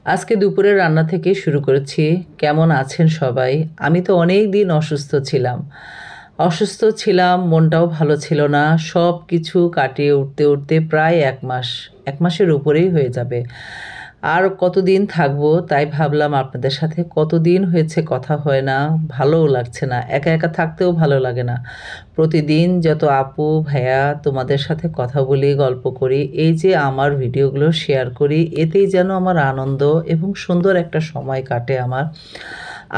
আজকে দুপুরে রান্না থেকে শুরু করেছি। কেমন আছেন সবাই? আমি তো অনেক দিন অসুস্থ ছিলাম, মনটাও ভালো ছিল না। সব কিছু কাটিয়ে উঠতে উঠতে প্রায় 1 মাস, 1 মাসের উপরেই হয়ে যাবে। আর কতদিন থাকবো তাই ভাবলাম আপনাদের সাথে, কতদিন হয়েছে কথা হয় না, ভালোও লাগছে না, একা একা থাকতেও ভালো লাগে না। প্রতিদিন যত আপু ভাইয়া তোমাদের সাথে কথা বলি, গল্প করি, এই যে আমার ভিডিওগুলো শেয়ার করি, এতেই যেন আমার আনন্দ এবং সুন্দর একটা সময় কাটে আমার।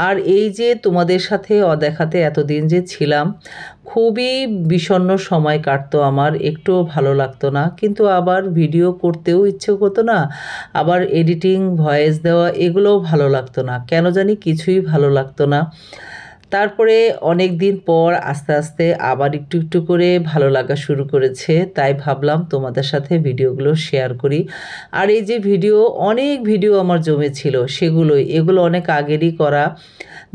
আর এই যে তোমাদের সাথে অদেখাতে এতদিন যে ছিলাম, খুবই বিষণ্ণ সময় কাটতো আমার, একটুও ভালো লাগতো না, কিন্তু আবার ভিডিও করতেও ইচ্ছে হতো না, আবার এডিটিং ভয়েস দেওয়া এগুলোও ভালো লাগতো না, কেন জানি কিছুই ভালো লাগতো না। তারপরে অনেক দিন পর আস্তে আস্তে আবার একটু একটু করে ভালো লাগা শুরু করেছে, তাই ভাবলাম তোমাদের সাথে ভিডিওগুলো শেয়ার করি। আর এই যে অনেক ভিডিও আমার জমেছিল, এগুলো অনেক আগেরই করা,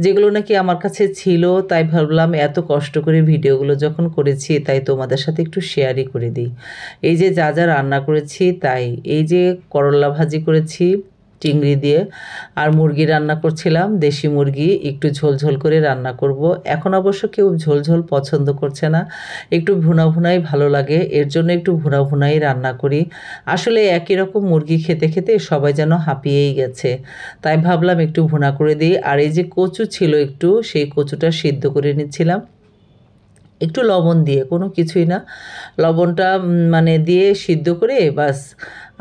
যেগুলো নাকি আমার কাছে ছিল, তাই ভাবলাম এত কষ্ট করে ভিডিওগুলো যখন করেছি তাই তোমাদের সাথে একটু শেয়ারই করে দিই। এই যে যা যা রান্না করেছি, তাই এই যে করলা ভাজি করেছি চিংড়ি দিয়ে, আর মুরগি রান্না করছিলাম, দেশি মুরগি, একটু ঝোল ঝোল করে রান্না করব। এখন অবশ্য কেউ ঝোল ঝোল পছন্দ করছে না, একটু ভুনা ভুনাই ভালো লাগে, এর জন্য একটু ভুনা ভুনাই রান্না করি। আসলে একই রকম মুরগি খেতে খেতে সবাই যেন হাঁপিয়েই গেছে, তাই ভাবলাম একটু ভুনা করে দিই। আর এই যে কচু ছিল একটু, সেই কচুটা সিদ্ধ করে নিচ্ছিলাম একটু লবণ দিয়ে, কোনো কিছুই না, লবণটা মানে দিয়ে সিদ্ধ করে বাস।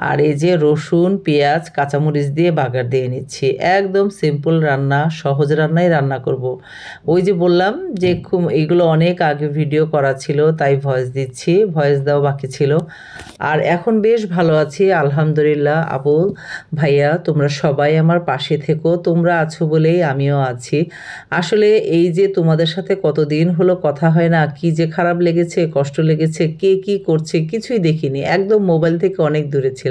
আর এই যে রসুন পেঁয়াজ কাঁচামরিচ দিয়ে বাগার দিয়ে নিচ্ছি, একদম সিম্পল রান্না, সহজ রান্নাই রান্না করব। ওই যে বললাম যে এইগুলো অনেক আগে ভিডিও করা ছিল, তাই ভয়েস দিচ্ছি, ভয়েস দেওয়া বাকি ছিল। আর এখন বেশ ভালো আছি আলহামদুলিল্লাহ। আপু ভাইয়া তোমরা সবাই আমার পাশে থেকো, তোমরা আছো বলেই আমিও আছি। আসলে এই যে তোমাদের সাথে কতদিন হলো কথা হয় না, কি যে খারাপ লেগেছে, কষ্ট লেগেছে, কে কি করছে কিছুই দেখিনি, একদম মোবাইল থেকে অনেক দূরে ছিলাম।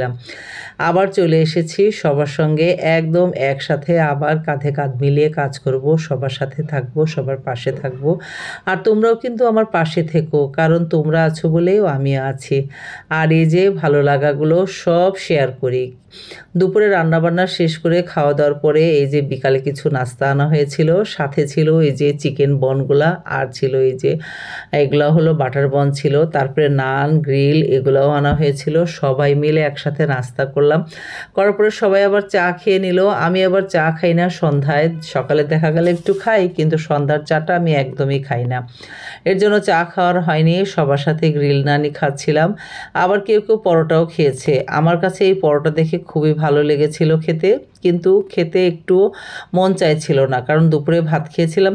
আবার চলে এসেছি সবার সঙ্গে, একদম একসাথে আবার কাঁধে কাঁধ মিলিয়ে কাজ করব, সবার সাথে থাকবো, সবার পাশে থাকবো। আর তোমরাও কিন্তু আমার পাশে থেকো, কারণ তোমরা আছো বলেও আমি আছি। আর এই যে ভালো লাগাগুলো সব শেয়ার করি। দুপুরে রান্নাবান্না শেষ করে খাওয়া দাওয়ার পরে এই যে বিকালে কিছু নাস্তা আনা হয়েছিল, সাথে ছিল এই যে চিকেন বনগুলা, আর ছিল এই যে এগুলো হলো বাটার বন ছিল, তারপরে নান গ্রিল এগুলোও আনা হয়েছিল। সবাই মিলে একসাথে নাস্তা করলাম, করার পরে সবাই আবার চা খেয়ে নিল। আমি আবার চা খাই না সন্ধ্যায়, সকালে দেখা গেলে একটু খাই, কিন্তু সন্ধ্যার চাটা আমি একদমই খাই না, এর জন্য চা খাওয়ার হয়নি। সবার সাথে গ্রিল নানি খাচ্ছিলাম, আবার কেউ কেউ পরোটাও খেয়েছে। আমার কাছে এই পরোটা দেখে খুবই ভালো লেগেছিল খেতে, কিন্তু খেতে একটু মন চাইছিল না, কারণ দুপুরে ভাত খেয়েছিলাম।